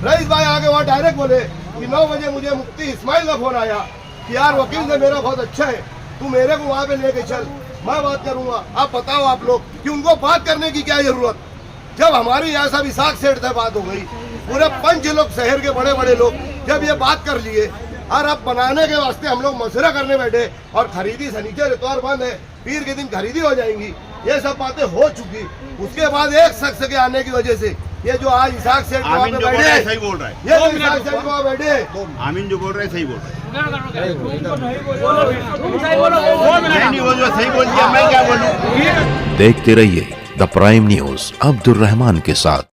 Rice भाई आगे वहाँ डायरेक्ट बोले कि 9 बजे मुझे मुफ्ती इस्माइल का फोन आया कि यार वकील से मेरा बहुत अच्छा है, तू मेरे को वहाँ पे लेके चल, मैं बात करूंगा। आप बताओ आप लोग कि उनको बात करने की क्या जरूरत, जब हमारी यहाँ सब इसाक सेठ से बात हो गई, पूरे 5 लोग शहर के बड़े बड़े लोग जब ये बात कर लिए और अब बनाने के वास्ते हम लोग मशवरा करने बैठे और खरीदी शनिचर इतवार बंद है, पीर के दिन खरीदी हो जाएंगी, ये सब बातें हो चुकी। उसके बाद एक शख्स के आने की वजह से ये जो आज इसाक सेठ वहाँ पे बैठे सही बोल रहा है, ये जो इसाक सेठ वहाँ बैठे आमीन जो बोल रहे हैं सही बोल रहे हैं। नहीं वो जो सही बोल दिया मैं क्या बोलूं। देखते रहिए the prime news Abdul Rahman के साथ।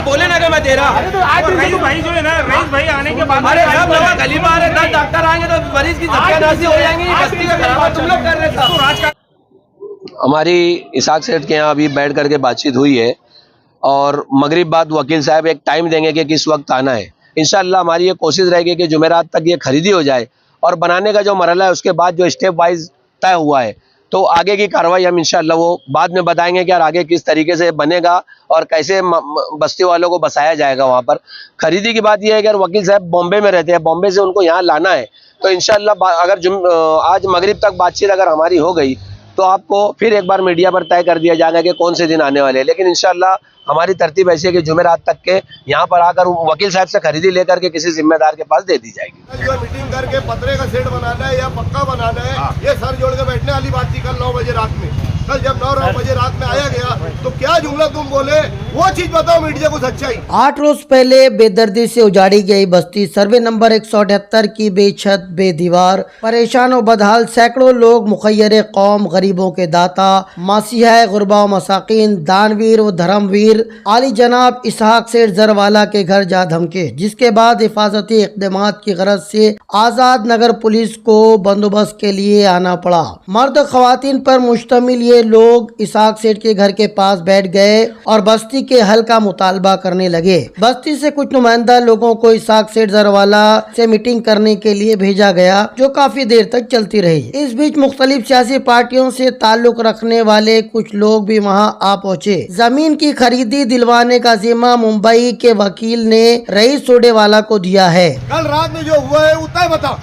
बोले ना कि मैं दे रहा। अरे तो आज भाई जो है ना, रईस भाई आने के बाद अरे सब लोग गली में आ रहे, 10 डॉक्टर आएंगे तो मरीज की सत्यानाशी हो जाएंगी। बस्ती का खराबा तुम लोग कर रहे थे। हमारी इसाक सेठ के यहाँ अभी बैठ करके बातचीत हुई है और मगरिब बाद वकील साहब एक टाइम देंगे कि किस वक्त आना है। इंशाअल्लाह हमारी ये कोशिश रहेगी कि जुमेरात तक ये खरीदी हो जाए और बनाने का जो मरहला है उसके बाद जो स्टेप वाइज तय हुआ है तो आगे की कार्रवाई हम इंशाअल्लाह वो बाद में बताएंगे कि यार आगे किस तरीके से बनेगा और कैसे बस्ती वालों को बसाया जाएगा। वहाँ पर खरीदी की बात यह है कि अगर वकील साहब बॉम्बे में रहते हैं, बॉम्बे से उनको यहाँ लाना है तो इंशाअल्लाह अगर आज मगरिब तक बातचीत अगर हमारी हो गई तो आपको फिर एक बार मीडिया पर तय कर दिया जाएगा कि कौन से दिन आने वाले हैं। लेकिन इंशाअल्लाह हमारी तरतीब ऐसी है कि जुमेरात तक के यहाँ पर आकर वकील साहब से खरीदी लेकर के किसी जिम्मेदार के पास दे दी जाएगी। जो मीटिंग करके पतरे का सेट बनाना है या पक्का बनाना है, ये सर जोड़ के बैठने वाली बात थी कल 9 बजे रात में। कल जब 9 बजे रात में आया गया तो क्या जुमला तुम बोले, वो चीज बताओ मीडिया को सच्चाई। 8 रोज पहले बेदर्दी से उजाड़ी गई बस्ती सर्वे नंबर 178 की बेछत बेदीवार परेशान और बदहाल सैकड़ों लोग मुखैर कौम, गरीबों के दाता, मासिहा गुरबा व मसाकिन, दानवीर व धर्मवीर आली जनाब इसहाक सेठ जरवाला के घर जा धमके, जिसके बाद हिफाजती इक़दामात की गरज से आजाद नगर पुलिस को बंदोबस्त के लिए आना पड़ा। मर्द खवातीन पर मुश्तमिल ये लोग इसहाक सेठ के घर के पास बैठ गए और बस्ती के हल का मुतालबा करने लगे। बस्ती से कुछ नुमाइंदा लोगों को इसहाक सेठ जरवाला से मीटिंग करने के लिए भेजा गया जो काफी देर तक चलती रही। इस बीच मुख्तलिफ सियासी पार्टियों से ताल्लुक रखने वाले कुछ लोग भी वहां आ पहुंचे। जमीन की खरीदी दिलवाने का जिम्मा मुंबई के वकील ने रईस सोडेवाला को दिया है। कल रात में जो हुआ है उतना बता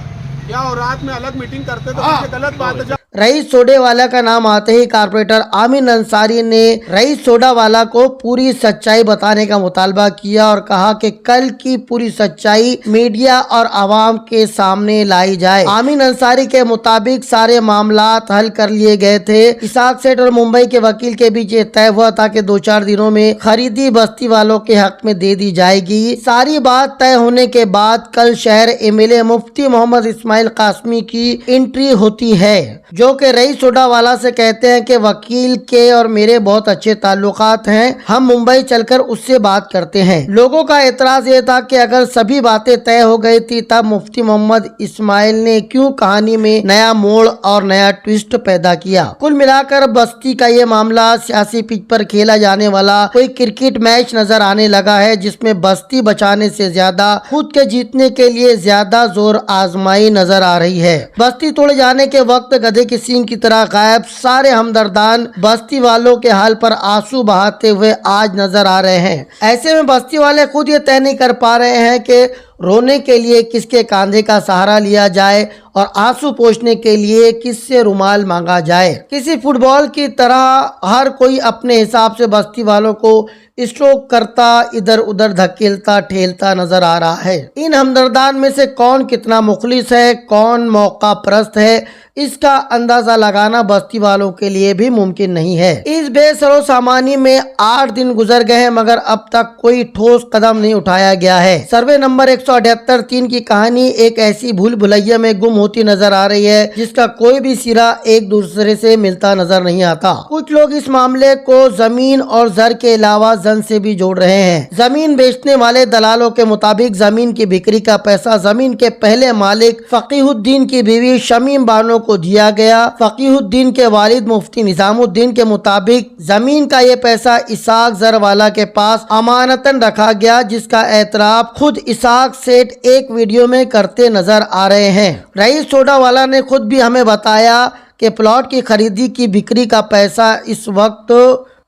क्या और रात में अलग मीटिंग करते तो गलत बात है। रईस सोडेवाला का नाम आते ही कारपोरेटर आमीन अंसारी ने रईस सोडावाला को पूरी सच्चाई बताने का मुतालबा किया और कहा कि कल की पूरी सच्चाई मीडिया और आवाम के सामने लाई जाए। आमीन अंसारी के मुताबिक सारे मामलात हल कर लिए गए थे। इसहाक सेठ और मुंबई के वकील के बीच ये तय हुआ था कि 2-4 दिनों में खरीदी बस्ती वालों के हक में दे दी जाएगी। सारी बात तय होने के बाद कल शहर MLA मुफ्ती मोहम्मद इस्माइल कासमी की एंट्री होती है जो कि रईस सोडावाला से कहते हैं कि वकील के और मेरे बहुत अच्छे ताल्लुकात हैं, हम मुंबई चलकर उससे बात करते हैं। लोगों का एतराज ये था कि अगर सभी बातें तय हो गई थी तब मुफ्ती मोहम्मद इस्माइल ने क्यों कहानी में नया मोड़ और नया ट्विस्ट पैदा किया। कुल मिलाकर बस्ती का ये मामला सियासी पिच पर खेला जाने वाला कोई क्रिकेट मैच नजर आने लगा है जिसमें बस्ती बचाने से ज्यादा खुद के जीतने के लिए ज्यादा जोर आजमाई नजर आ रही है। बस्ती तोड़े जाने के वक्त गधे की सींग की तरह गायब सारे हमदर्दान बस्ती वालों के हाल पर आंसू बहाते हुए आज नजर आ रहे हैं। ऐसे में बस्ती वाले खुद ये तय नहीं कर पा रहे हैं कि रोने के लिए किसके कांधे का सहारा लिया जाए और आंसू पोंछने के लिए किससे रुमाल मांगा जाए। किसी फुटबॉल की तरह हर कोई अपने हिसाब से बस्ती वालों को स्ट्रोक करता, इधर उधर धकेलता ठेलता नजर आ रहा है। इन हमदर्दान में से कौन कितना मुखलिस है, कौन मौका परस्त है, इसका अंदाजा लगाना बस्ती वालों के लिए भी मुमकिन नहीं है। इस बेसरो सामानी में 8 दिन गुजर गए हैं मगर अब तक कोई ठोस कदम नहीं उठाया गया है। सर्वे नंबर 178-3 की कहानी एक ऐसी भूल भुलैया में गुम होती नजर आ रही है जिसका कोई भी सिरा एक दूसरे से मिलता नजर नहीं आता। कुछ लोग इस मामले को जमीन और जर के अलावा जन से भी जोड़ रहे हैं। जमीन बेचने वाले दलालों के मुताबिक जमीन की बिक्री का पैसा जमीन के पहले मालिक फकीहुद्दीन की बीवी शमीम बानो को दिया गया। फकीहुद्दीन के वालिद मुफ्ती निजामुद्दीन के मुताबिक जमीन का ये पैसा इसहाक जरवाला के पास अमानतन रखा गया जिसका एतराफ खुद इसहाक सेठ एक वीडियो में करते नजर आ रहे हैं। रईस सोडावाला ने खुद भी हमें बताया कि प्लॉट की खरीदी की बिक्री का पैसा इस वक्त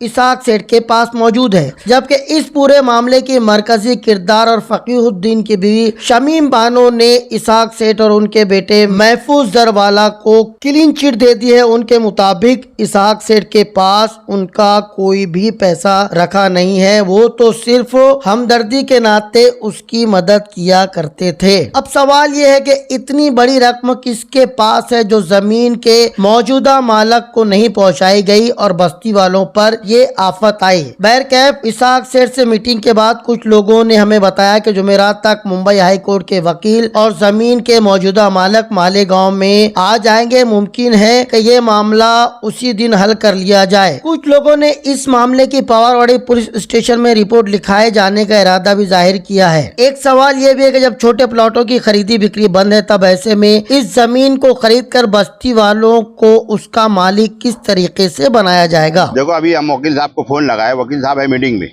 इसाक सेठ के पास मौजूद है, जबकि इस पूरे मामले की मरकजी किरदार और फकीहुद्दीन की बीवी शमीम बानो ने इसाक सेठ और उनके बेटे महफूज जरवाला को क्लीन चिट दे दी है। उनके मुताबिक इसाक सेठ के पास उनका कोई भी पैसा रखा नहीं है, वो तो सिर्फ हमदर्दी के नाते उसकी मदद किया करते थे। अब सवाल ये है कि इतनी बड़ी रकम किसके पास है जो जमीन के मौजूदा मालक को नहीं पहुंचाई गई और बस्ती वालों पर ये आफत आई। बहरकैफ इसाक सेठ से मीटिंग के बाद कुछ लोगों ने हमें बताया कि जुमेरात तक मुंबई हाई कोर्ट के वकील और जमीन के मौजूदा मालक मालेगांव में आ जाएंगे। मुमकिन है कि ये मामला उसी दिन हल कर लिया जाए। कुछ लोगों ने इस मामले की पवारवाड़ी पुलिस स्टेशन में रिपोर्ट लिखाए जाने का इरादा भी जाहिर किया है। एक सवाल ये भी है कि जब छोटे प्लॉटों की खरीदी बिक्री बंद है, तब ऐसे में इस जमीन को खरीद कर बस्ती वालों को उसका मालिक किस तरीके से बनाया जाएगा। देखो अभी हम वकील साहब को फोन लगाए, वकील साहब है मीटिंग में,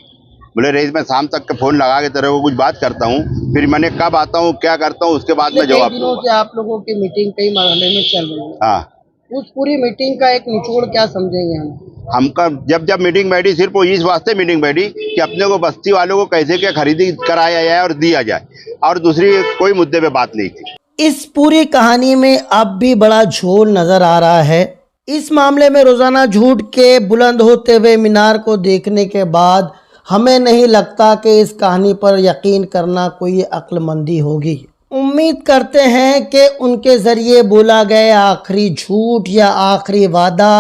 बोले रईस मैं शाम तक के फोन लगा के तेरे को कुछ बात करता हूँ, फिर मैंने कब आता हूँ क्या करता हूँ उसके बाद में जवाब दूंगा। आप लोगों की मीटिंग कई मामले में चल रही है, हाँ उस पूरी मीटिंग का एक निचोड़ क्या समझेंगे हमका जब मीटिंग बैठी सिर्फ वो इस वास्ते मीटिंग बैठी कि अपने को बस्ती वालों को कैसे क्या खरीदी कराया जाए और दिया जाए, और दूसरी कोई मुद्दे पे बात नहीं थी। इस पूरी कहानी में अब भी बड़ा झोल नजर आ रहा है। इस मामले में रोजाना झूठ के बुलंद होते हुए मीनार को देखने के बाद हमें नहीं लगता कि इस कहानी पर यकीन करना कोई अक्लमंदी होगी। उम्मीद करते हैं कि उनके जरिए बोला गया आखिरी झूठ या आखिरी वादा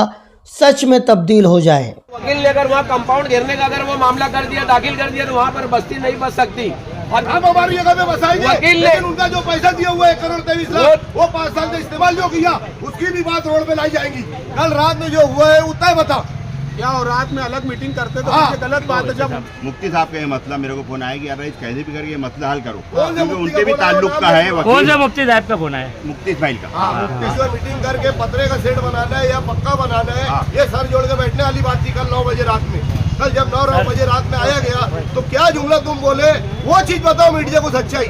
सच में तब्दील हो जाए। वकील ने अगर वहाँ कंपाउंड घेरने का अगर वो मामला कर दिया, दाखिल कर दिया, तो वहाँ पर बस्ती नहीं बच सकती। और हम हमारी जगह पे बसाएंगे, वकील ने लेकिन उनका जो पैसा दिया हुआ है 1,23,00,000 वो 5 साल में इस्तेमाल जो किया उसकी भी बात रोड पे लाई जाएगी। कल रात में जो हुआ है उतना ही बता क्या और रात में अलग मीटिंग करते तो ये गलत बात है। जब मुफ्ती साहब का ये मसला मेरे को फोन आया कि यार रईस कैसे भी करके ये मसला हल करो, क्योंकि उनके भी ताल्लुक का है। कौन सा मुफ्ती साहब का फोन है? मुफ्ती इस्माइल का। मीटिंग करके पतरे का सेट बनाना है या पक्का बनाना है, ये सर जोड़ के बैठने वाली बात थी। कल 9 बजे रात में, कल जब 9 बजे रात में आया गया तो क्या जुमला तुम बोले वो चीज बताओ मीडिया को सच्चाई।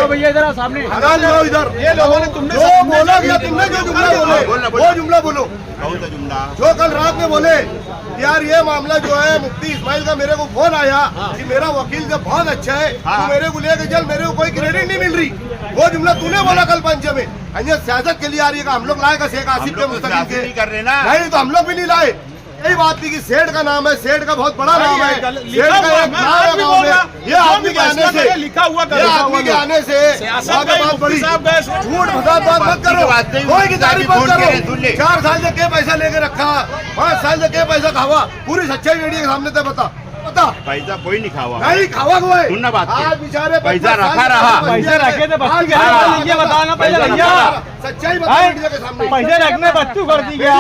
भैया इधर सामने इधर ये लोगों ने तुमने जो बोला गया, तुमने जो जुमला बोले वो जुमला बोलो। कौन सा जुमला? जो कल रात में बोले यार ये मामला जो है मुफ्ती इस्माइल का, मेरे को फोन आया कि मेरा वकील जब बहुत अच्छा है तो मेरे को लेके चल, मेरे को कोई क्रेडिट नहीं मिल रही, वो जुमला तूने बोला कल पंच में। सियासत के लिए आ रही है, हम लोग लाए का शेख आसिफ के मुस्तकिल के नहीं कर रहे ना, नहीं तो हम लोग भी नहीं लाए। यही बात थी कि सेठ का नाम है, सेठ का बहुत बड़ा नाम है, सेठ का एक नाम है गाँव में। ये आदमी के आने से, लिखा हुआ ये आदमी के आने से बात बड़ी झूठ फसाद बात मत करो, कोई की तारीफ मत करो। 4 साल से क्या पैसा लेके रखा, 5 साल से क्या पैसा खावा, पूरी सच्चाई मीडिया के सामने तो बता पैसा कोई नहीं खावा, नहीं खावा हुआ है। सुन ना बात, आज बेचारे पैसा रखा रहा, पैसे रखे थे बच्ची के ये बताना पहले भैया, सच्चाई बता मीडिया के सामने। पैसे रखने बच्चू कर दी गया,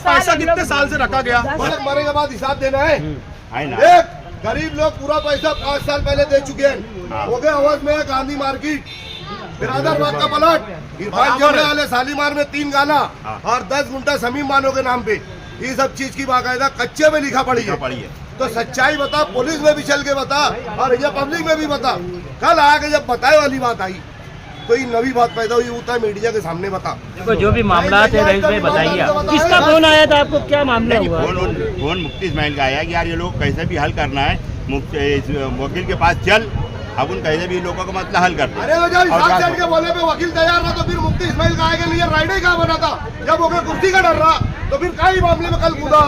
पैसा कितने साल से रखा गया, मरने के बाद हिसाब देना है ना। एक गरीब लोग पूरा पैसा 5 साल पहले दे चुके हैं। हो गया आवाज में गांधी मार्केट, बिरादरबाद का प्लॉट, इरफान जमरे वाले शालीमार में 3 गाना और 10 गुंटा समीम बानो के नाम पे, ये सब चीज की बाकायदा कच्चे में लिखा पड़ी है। तो सच्चाई बता, पुलिस में भी चल के बता और ये पब्लिक में भी बता। कल आके जब बताए वाली बात आई तो ये नवी बात पैदा हुई, होता है मीडिया के सामने बता। देखो जो भी मामला थे रईस भाई बताइए, किसका फोन आया था आपको, क्या मामला हुआ? फोन मुफ्ती इस्माइल का आया कि यार ये लोग कैसे भी हल करना है, वकील के पास चल, अब उन कैसे भी लोगों का मसला हल करते। अरे जब इसाक सेठ के बोले पे वकील तैयार रहा तो फिर मुफ्ती इस्माइल का आगे लिए राइडर ही कहाँ बना था? जब होकर कुर्सी का डर रहा तो फिर कई मामले में कल कूदा।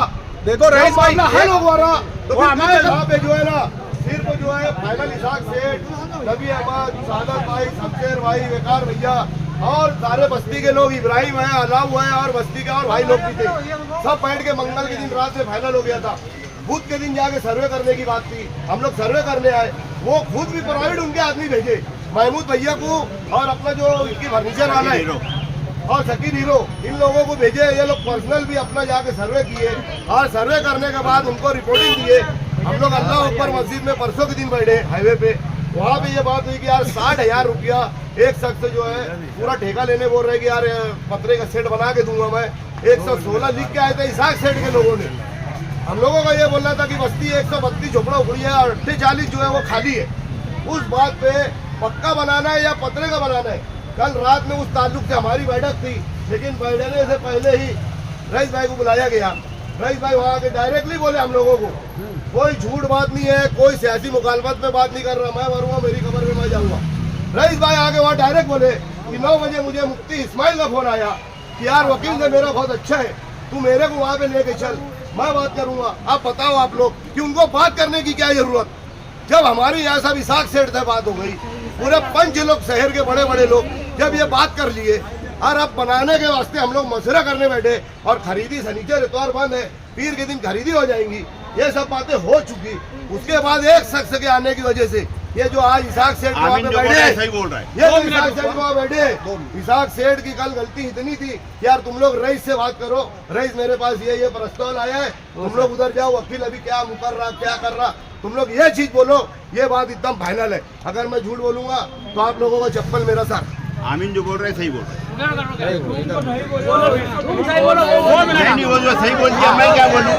देखो रईस भाई हल हो रहा तो फिर जो है ना सिर्फ जो है फाइनल इसाक सेठ, नबी अहमद, सादत भाई, शमशेर भाई, वेकार भैया और सारे बस्ती के लोग, इब्राहिम है, अलाउ है और बस्ती के और भाई लोग भी थे, सब बैठ के मंगल के दिन रात में फाइनल हो गया था। बुध के दिन जाके सर्वे करने की बात थी, हम लोग सर्वे करने आए, वो खुद भी प्राइवेट उनके आदमी भेजे, महमूद भैया को और अपना जो इनकी फर्नीचर वाला है और शकील हीरो, इन लोगों को भेजे। ये लोग पर्सनल भी अपना जाके सर्वे किए और सर्वे करने के बाद उनको रिपोर्टिंग दिए। हम लोग अल्लाह अकबर मस्जिद में परसों के दिन बैठे हाईवे पे, वहाँ पे ये बात हुई कि यार 60,000 रुपया एक शख्स जो है पूरा ठेका लेने बोल रहे कि यार पतरे का सेट बना के दूंगा मैं। 116 लिख के आए थे इसाक सेठ के लोगों ने। हम लोगों का ये बोलना था कि बस्ती 132 झोपड़ा उखड़ी है और 48 जो है वो खाली है। उस बात पे पक्का बनाना है या पतरे का बनाना है, कल रात में उस ताल्लुक से हमारी बैठक थी, लेकिन बैठने से पहले ही रईस भाई को बुलाया गया। रईस भाई वहाँ के डायरेक्टली बोले हम लोगों को कोई झूठ बात नहीं है, कोई सियासी मुखालफत में बात नहीं कर रहा, मैं मरूंगा मेरी कब्र में मैं जाऊंगा। रईस भाई आगे वहाँ डायरेक्ट बोले कि 9 बजे मुझे मुफ्ती इस्माइल का फोन आया कि यार वकील से मेरा बहुत अच्छा है, तू मेरे को वहाँ पे लेके चल, मैं बात करूंगा। आप बताओ आप लोग कि उनको बात करने की क्या जरूरत, जब हमारी यहाँ सब इसाक सेठ से बात हो गई, पूरे 5 लोग शहर के बड़े बड़े लोग जब ये बात कर लिए और अब बनाने के वास्ते हम लोग मशवरा करने बैठे और खरीदी शनिचर इतवार बंद है, पीर के दिन खरीदी हो जाएंगी, ये सब बातें हो चुकी। उसके बाद एक शख्स के आने की वजह से ये जो आज इसाक सेठ वहाँ पे बैठे, सही बोल रहा है। ये जो इसाक सेठ वहाँ बैठे, इसाक सेठ की कल गलती इतनी थी कि यार तुम लोग रईस से बात करो, रईस मेरे पास ये प्रस्ताव आया है, तुम लोग उधर जाओ, वकील अभी क्या मुकर रहा क्या कर रहा, तुम लोग ये चीज बोलो, ये बात एकदम फाइनल है। अगर मैं झूठ बोलूंगा तो आप लोगों का चप्पल मेरा साथ। आमीन जो बोल रहे हैं सही बोल रहे हैं। तुम सही बोलो। नहीं वो जो सही बोल दिया, मैं क्या बोलूं।